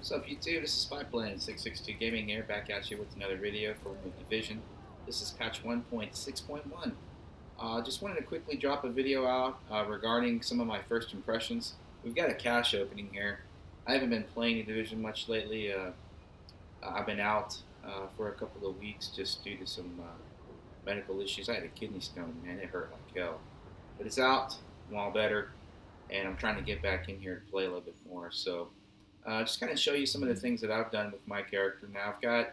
What's up, YouTube? This is SpyPlan662 Gaming here, back at you with another video for the Division. This is patch 1.6.1. Just wanted to quickly drop a video out regarding some of my first impressions. We've got a cache opening here. I haven't been playing the Division much lately. I've been out for a couple of weeks just due to some medical issues. I had a kidney stone, man. It hurt like hell. But it's out, I'm all better, and I'm trying to get back in here to play a little bit more. So just kind of show you some of the things that I've done with my character. Now I've got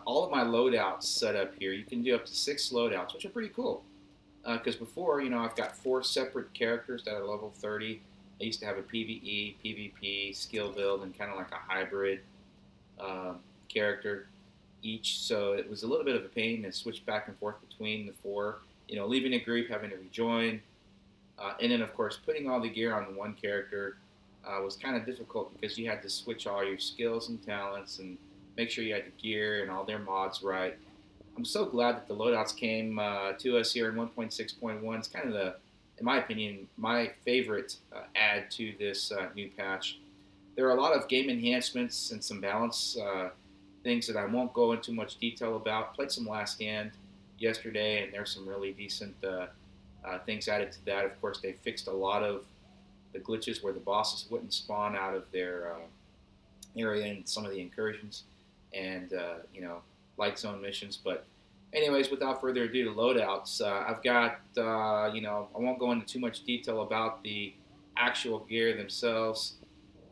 all of my loadouts set up here. You can do up to 6 loadouts, which are pretty cool. Because before, I've got 4 separate characters that are level 30. I used to have a PvE, PvP, skill build, and kind of like a hybrid character each. So it was a little bit of a pain to switch back and forth between the 4. Leaving a group, having to rejoin, and then of course putting all the gear on the one character was kind of difficult because you had to switch all your skills and talents and make sure you had the gear and all their mods right. I'm so glad that the loadouts came to us here in 1.6.1. It's kind of in my opinion, my favorite add to this new patch. There are a lot of game enhancements and some balance things that I won't go into much detail about. Played some Last Stand yesterday, and there's some really decent things added to that. Of course, they fixed a lot of the glitches where the bosses wouldn't spawn out of their area in some of the incursions and light zone missions. But anyways, without further ado, to loadouts, I've got I won't go into too much detail about the actual gear themselves.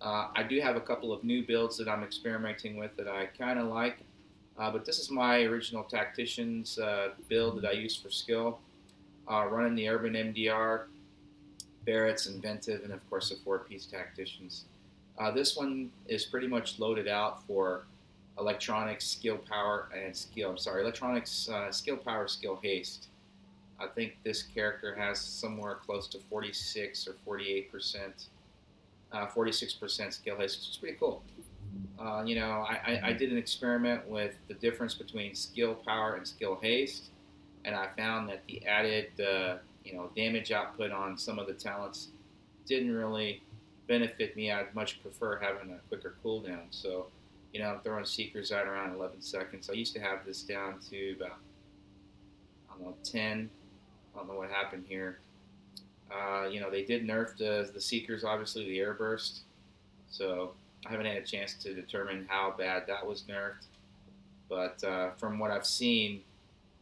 I do have a couple of new builds that I'm experimenting with that I kind of like, but this is my original Tactician's build that I use for skill, running the Urban MDR, Barrett's, Inventive, and of course the 4-piece Tacticians. This one is pretty much loaded out for electronics, skill power, and electronics, skill power, skill haste. I think this character has somewhere close to 46 or 48%, 46% skill haste, which is pretty cool. I did an experiment with the difference between skill power and skill haste, and I found that the added damage output on some of the talents didn't really benefit me. I'd much prefer having a quicker cooldown. So, I'm throwing Seekers out around 11 seconds. I used to have this down to about, 10. I don't know what happened here. They did nerf the Seekers, obviously, the air burst. So I haven't had a chance to determine how bad that was nerfed. But from what I've seen,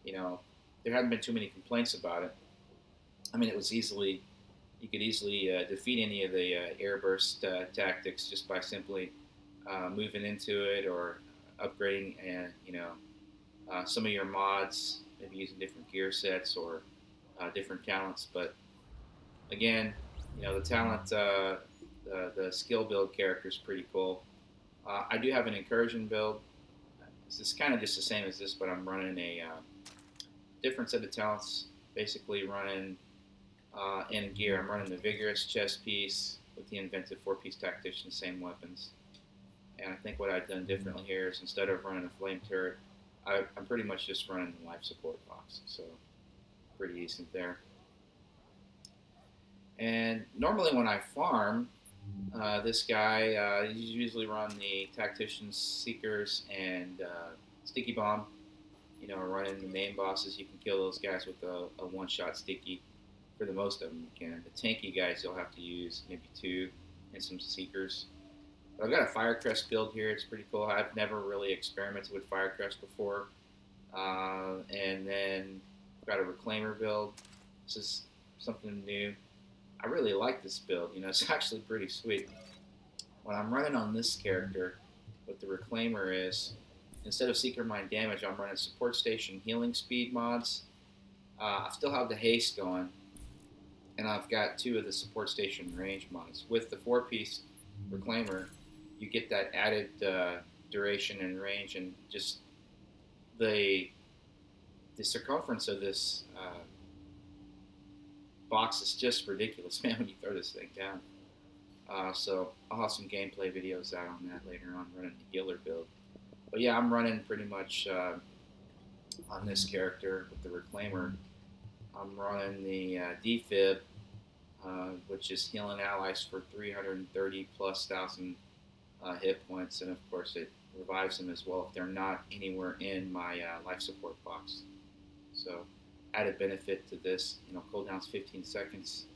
there haven't been too many complaints about it. I mean, you could easily defeat any of the air burst tactics just by simply moving into it or upgrading some of your mods, maybe using different gear sets or different talents. But again, the talent, the skill build character is pretty cool. I do have an incursion build. It's kind of just the same as this, but I'm running a different set of talents. Basically running in gear. I'm running the vigorous chest piece with the inventive 4-piece Tactician, same weapons. And I think what I've done differently here is instead of running a flame turret, I'm pretty much just running the life support box. So pretty decent there. And normally when I farm, this guy, you usually run the Tacticians, Seekers, and Sticky Bomb. Running the main bosses, you can kill those guys with a one-shot sticky. For the most of them, you can. The tanky guys, you'll have to use maybe 2 and some Seekers. But I've got a Firecrest build here. It's pretty cool. I've never really experimented with Firecrest before. And then I've got a Reclaimer build. This is something new. I really like this build. It's actually pretty sweet. What I'm running on this character, what the Reclaimer is, instead of Seeker Mind damage, I'm running support station healing speed mods. I still have the haste going, and I've got 2 of the support station range mods. With the 4-piece Reclaimer, you get that added duration and range, and just the circumference of this box is just ridiculous, man, when you throw this thing down. So I'll have some gameplay videos out on that later on, running the healer build. But yeah, I'm running pretty much on this character with the Reclaimer. I'm running the defib, which is healing allies for 330 plus thousand hit points, and of course it revives them as well if they're not anywhere in my life support box. So added benefit to this, cooldown's 15 seconds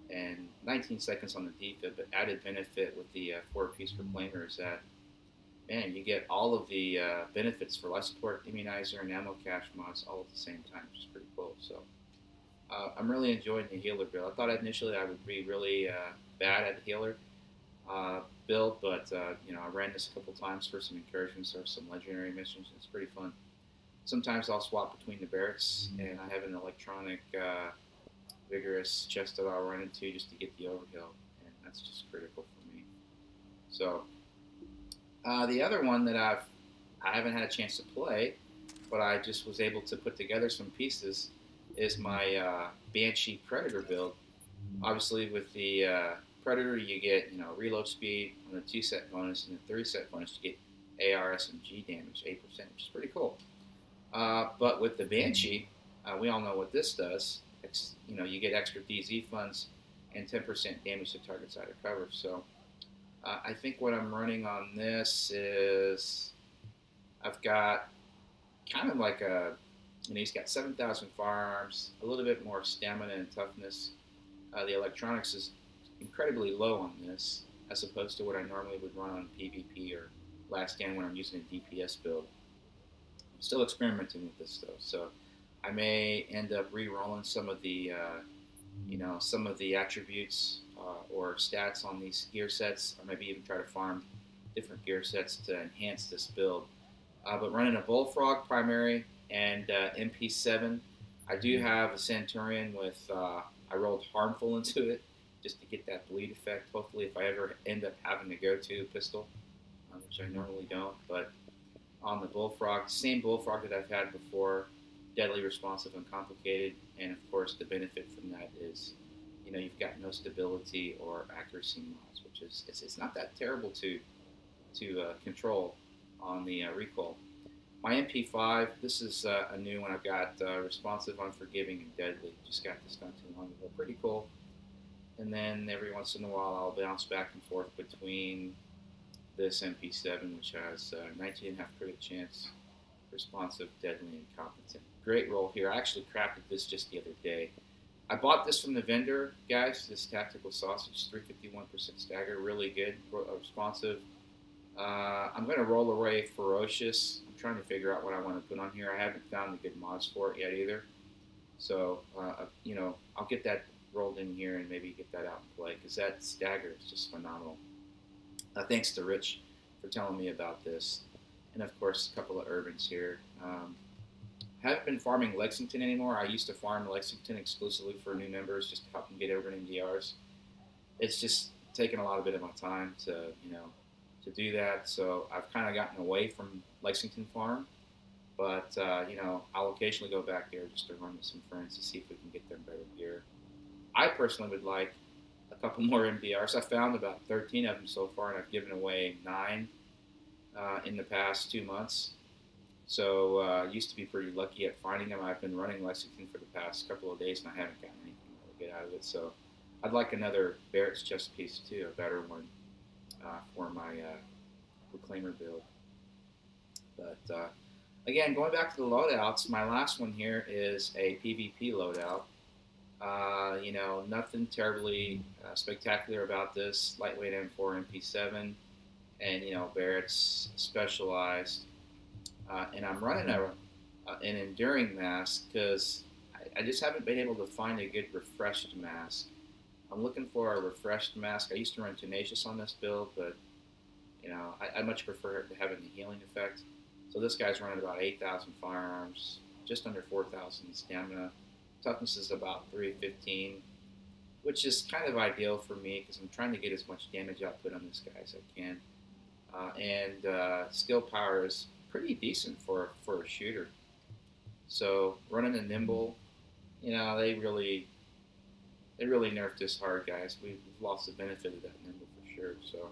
and 19 seconds on the defib, but added benefit with the 4-piece proclaimer is that, man, you get all of the benefits for life support, immunizer, and ammo cache mods all at the same time, which is pretty cool. So I'm really enjoying the healer build. I thought initially I would be really bad at healer build, but I ran this a couple times for some encouragements or some legendary missions. It's pretty fun. Sometimes I'll swap between the Barretts, and I have an electronic vigorous chest that I'll run into just to get the overkill, and that's just critical for me. So the other one that I haven't had a chance to play, but I just was able to put together some pieces, is my Banshee Predator build. Obviously, with the Predator, you get reload speed on the 2-set bonus, and the 3-set bonus you get AR SMG damage 8%, which is pretty cool. But with the Banshee, we all know what this does. You get extra DZ funds and 10% damage to targets out of cover. So I think what I'm running on this is I've got kind of like he's got 7,000 firearms, a little bit more stamina and toughness. The electronics is incredibly low on this, as opposed to what I normally would run on PvP or Last Stand when I'm using a DPS build. I'm still experimenting with this though, so I may end up re-rolling some of the attributes or stats on these gear sets, or maybe even try to farm different gear sets to enhance this build. But running a Bullfrog primary and MP7, I do have a Centurion with I rolled Harmful into it just to get that bleed effect. Hopefully, if I ever end up having to go to a pistol, which I normally don't, but on the Bullfrog, same Bullfrog that I've had before, deadly responsive and complicated, and of course the benefit from that is, you've got no stability or accuracy mods, which is it's not that terrible to control on the recoil. My MP5, this is a new one. I've got responsive, unforgiving, and deadly. Just got this not too long ago. Pretty cool. And then every once in a while I'll bounce back and forth between this MP7, which has 19.5 crit chance, responsive, deadly, and competent. Great roll here. I actually crafted this just the other day. I bought this from the vendor, guys, this tactical sausage, 351% stagger, really good, responsive. I'm going to roll away ferocious. I'm trying to figure out what I want to put on here. I haven't found the good mods for it yet either. So, I'll get that rolled in here and maybe get that out and play, because that stagger is just phenomenal. Thanks to Rich for telling me about this. And of course, a couple of urbans here. Haven't been farming Lexington anymore. I used to farm Lexington exclusively for new members, just to help them get over in MDRs. It's just taken a lot of bit of my time to do that. So I've kind of gotten away from Lexington farm, but I'll occasionally go back there just to run with some friends to see if we can get them better gear. I personally would like a couple more MDRs. I found about 13 of them so far, and I've given away 9 in the past 2 months. So used to be pretty lucky at finding them. I've been running Lexington for the past couple of days, and I haven't gotten anything to get out of it. So I'd like another Barrett's chest piece too, a better one for my Reclaimer build. But again, going back to the loadouts, my last one here is a PvP loadout. Nothing terribly spectacular about this. Lightweight M4 MP7, and Barrett's specialized. And I'm running an enduring mask because I just haven't been able to find a good refreshed mask. I'm looking for a refreshed mask. I used to run Tenacious on this build, but I much prefer it to having the healing effect. So this guy's running about 8,000 firearms, just under 4,000 stamina. Toughness is about 315, which is kind of ideal for me because I'm trying to get as much damage output on this guy as I can. And skill power is pretty decent for a shooter. So running a nimble, they really nerfed this hard, guys. We've lost the benefit of that nimble for sure. So,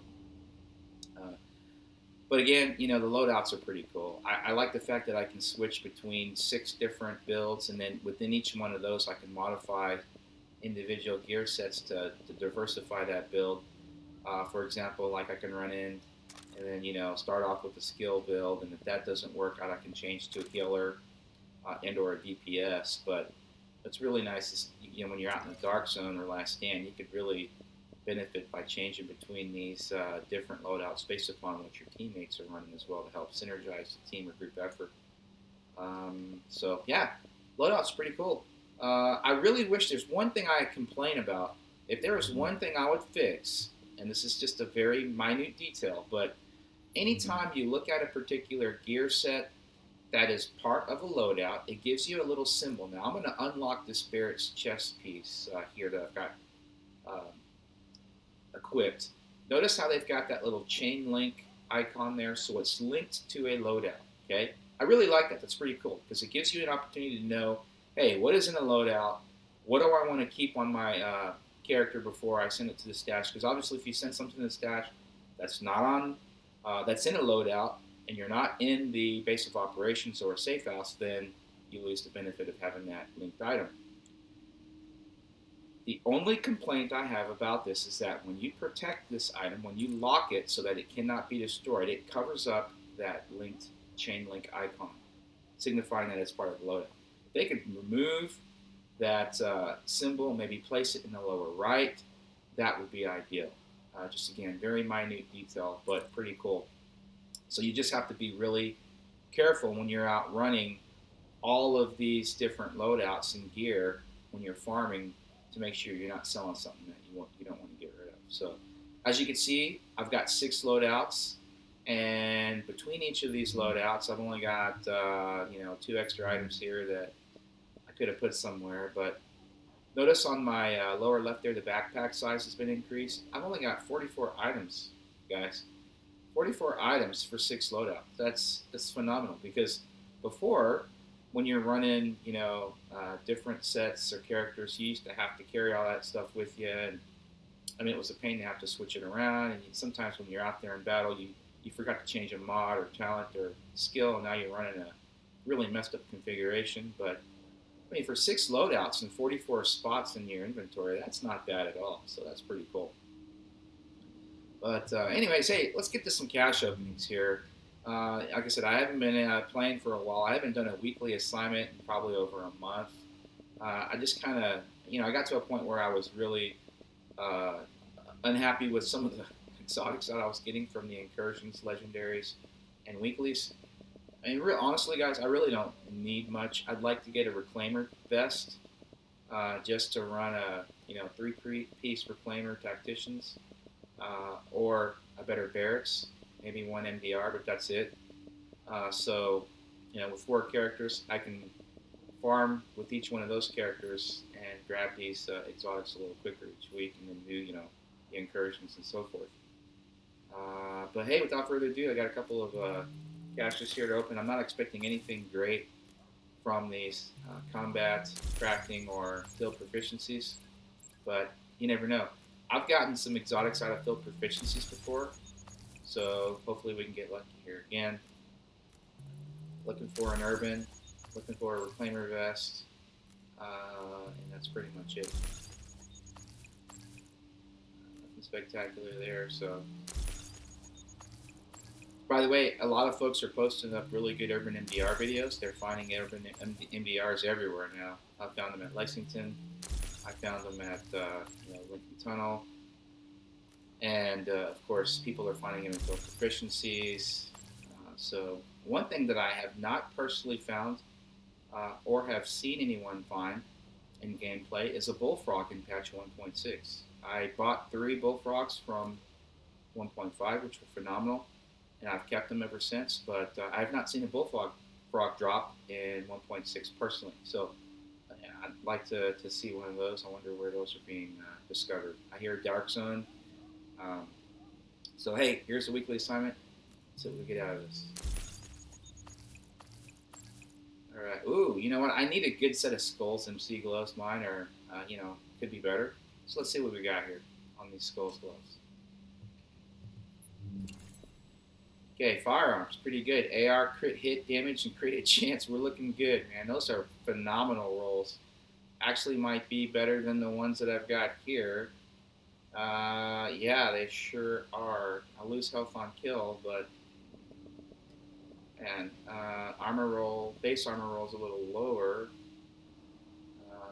but again, the loadouts are pretty cool. I like the fact that I can switch between 6 different builds, and then within each one of those, I can modify individual gear sets to diversify that build. For example, like I can run in and then start off with a skill build, and if that doesn't work out, I can change to a healer and or a DPS. But what's really nice is when you're out in the dark zone or last stand, you could really benefit by changing between these different loadouts based upon what your teammates are running as well to help synergize the team or group effort. So yeah, loadout's pretty cool. I really wish there's one thing I complain about. If there was one thing I would fix, and this is just a very minute detail, but anytime you look at a particular gear set that is part of a loadout, it gives you a little symbol. Now I'm going to unlock this Barrett's chest piece here that I've got equipped. Notice how they've got that little chain link icon there, so it's linked to a loadout. Okay, I really like that. That's pretty cool because it gives you an opportunity to know, hey, what is in a loadout? What do I want to keep on my character before I send it to the stash? Because obviously, if you send something to the stash that's not on, that's in a loadout, and you're not in the base of operations or a safe house, then you lose the benefit of having that linked item. The only complaint I have about this is that when you protect this item, when you lock it so that it cannot be destroyed, it covers up that linked chain link icon, signifying that it's part of the loadout. If they could remove that symbol, maybe place it in the lower right, that would be ideal. Just again, very minute detail, but pretty cool. So you just have to be really careful when you're out running all of these different loadouts and gear when you're farming to make sure you're not selling something that you don't want to get rid of. So as you can see, I've got 6 loadouts, and between each of these loadouts, I've only got 2 extra items here that I could have put somewhere. But notice on my lower left there, the backpack size has been increased. I've only got 44 items, guys. 44 items for 6 loadouts. That's phenomenal, because before, when you're running, different sets or characters, you used to have to carry all that stuff with you, and I mean, it was a pain to have to switch it around. And sometimes when you're out there in battle, you forgot to change a mod or talent or skill, and now you're running a really messed up configuration. But I mean, for 6 loadouts and 44 spots in your inventory, that's not bad at all. So that's pretty cool. But anyways, hey, let's get to some cache openings here. Like I said, I haven't been playing for a while. I haven't done a weekly assignment in probably over a month. I just kind of, I got to a point where I was really unhappy with some of the exotics that I was getting from the incursions, legendaries, and weeklies. I mean, honestly, guys, I really don't need much. I'd like to get a reclaimer vest just to run a 3-piece reclaimer tacticians, or a better barracks, maybe 1 MDR, but that's it. So, with 4 characters, I can farm with each one of those characters and grab these exotics a little quicker each week, and then do the incursions and so forth. But hey, without further ado, I got a couple of caches here to open. I'm not expecting anything great from these combat, crafting, or field proficiencies, but you never know. I've gotten some exotics out of field proficiencies before, so hopefully we can get lucky here again. Looking for an urban, looking for a reclaimer vest, and that's pretty much it. Nothing spectacular there. So, by the way, a lot of folks are posting up really good urban MDR videos. They're finding urban MDRs everywhere now. I found them at Lexington. I found them at Lincoln Tunnel. And, of course, people are finding them in field proficiencies. So one thing that I have not personally found or have seen anyone find in gameplay is a bullfrog in patch 1.6. I bought 3 bullfrogs from 1.5, which were phenomenal, and I've kept them ever since, but I have not seen a bullfrog drop in 1.6 personally. So I'd like to see one of those. I wonder where those are being discovered. I hear Dark Zone. So hey, here's the weekly assignment. Let's see what we get out of this. Alright, ooh, you know what? I need a good set of skulls. MC gloves. Mine are, could be better. So let's see what we got here on these skulls gloves. Okay, firearms, pretty good. AR, crit hit damage, and crit hit chance. We're looking good, man. Those are phenomenal rolls. Actually might be better than the ones that I've got here. Yeah, they sure are. I lose health on kill, but and armor roll, base armor roll is a little lower.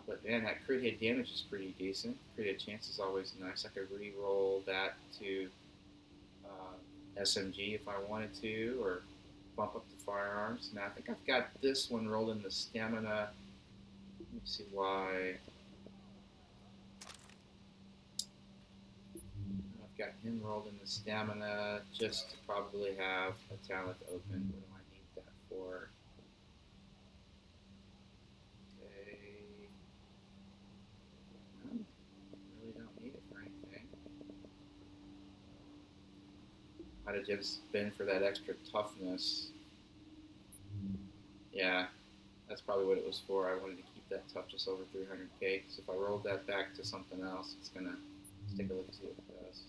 But man, that crit hit damage is pretty decent. Crit hit chance is always nice. I could re-roll that to SMG if I wanted to, or bump up the firearms. Now I think I've got this one rolled in the stamina. Let me see why. I've got him rolled in the stamina just to probably have a talent open. What do I need that for? Okay. No, really don't need it for anything. I'd have just been for that extra toughness. Yeah, that's probably what it was for. I wanted to keep that toughness over 300k because if I rolled that back to something else, it's gonna. Let's take a look and see what it does.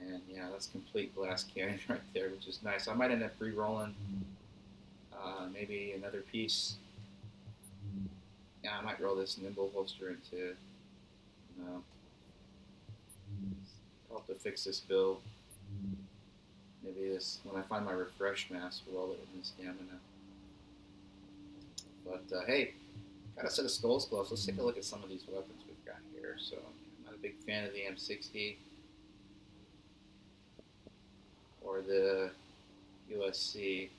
And yeah, that's complete glass cannon right there, which is nice. I might end up re-rolling maybe another piece. Yeah, I might roll this nimble holster into. No, I'll have to fix this build. Maybe this when I find my refresh mask, roll it in the stamina. But hey, got a set of skulls gloves. Let's take a look at some of these weapons we've got here. So I'm not a big fan of the M60 or the USC.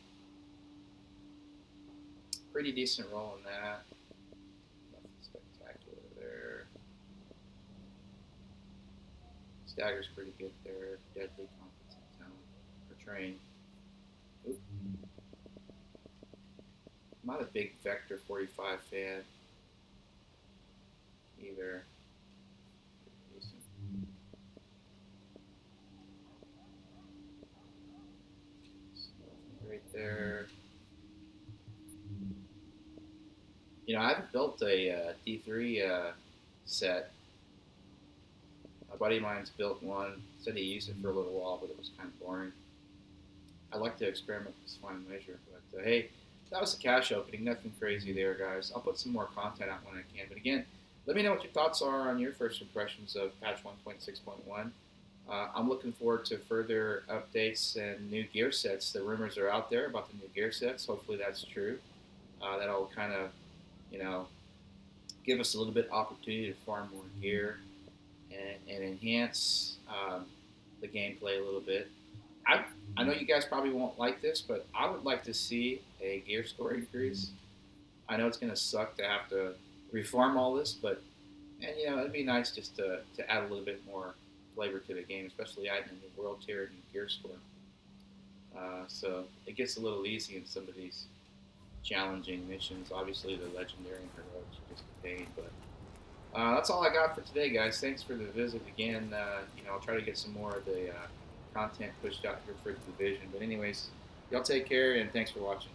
Pretty decent roll in that. Nothing spectacular there. Stagger's pretty good there. Deadly, competent, talent, or train. Oop. I'm not a big Vector 45 fan either. Decent. Right there. You know, I haven't built a D3 set. A buddy of mine's built one. Said he used it for a little while, but it was kind of boring. I like to experiment with this fine measure. But hey, that was a cash opening. Nothing crazy there, guys. I'll put some more content out when I can. But again, let me know what your thoughts are on your first impressions of patch 1.6.1. I'm looking forward to further updates and new gear sets. The rumors are out there about the new gear sets. Hopefully that's true. That'll kind of, you know, give us a little bit opportunity to farm more gear and enhance the gameplay a little bit. I know you guys probably won't like this, but I would like to see a gear score increase. I know it's going to suck to have to reform all this, but and you know it'd be nice just to add a little bit more flavor to the game, especially adding a new world tier and new gear score. So it gets a little easy in some of these challenging missions. Obviously, the legendary and heroics are just a pain, but that's all I got for today, guys. Thanks for the visit again. You know, I'll try to get some more of the content pushed out here for the division. But anyways, y'all take care and thanks for watching.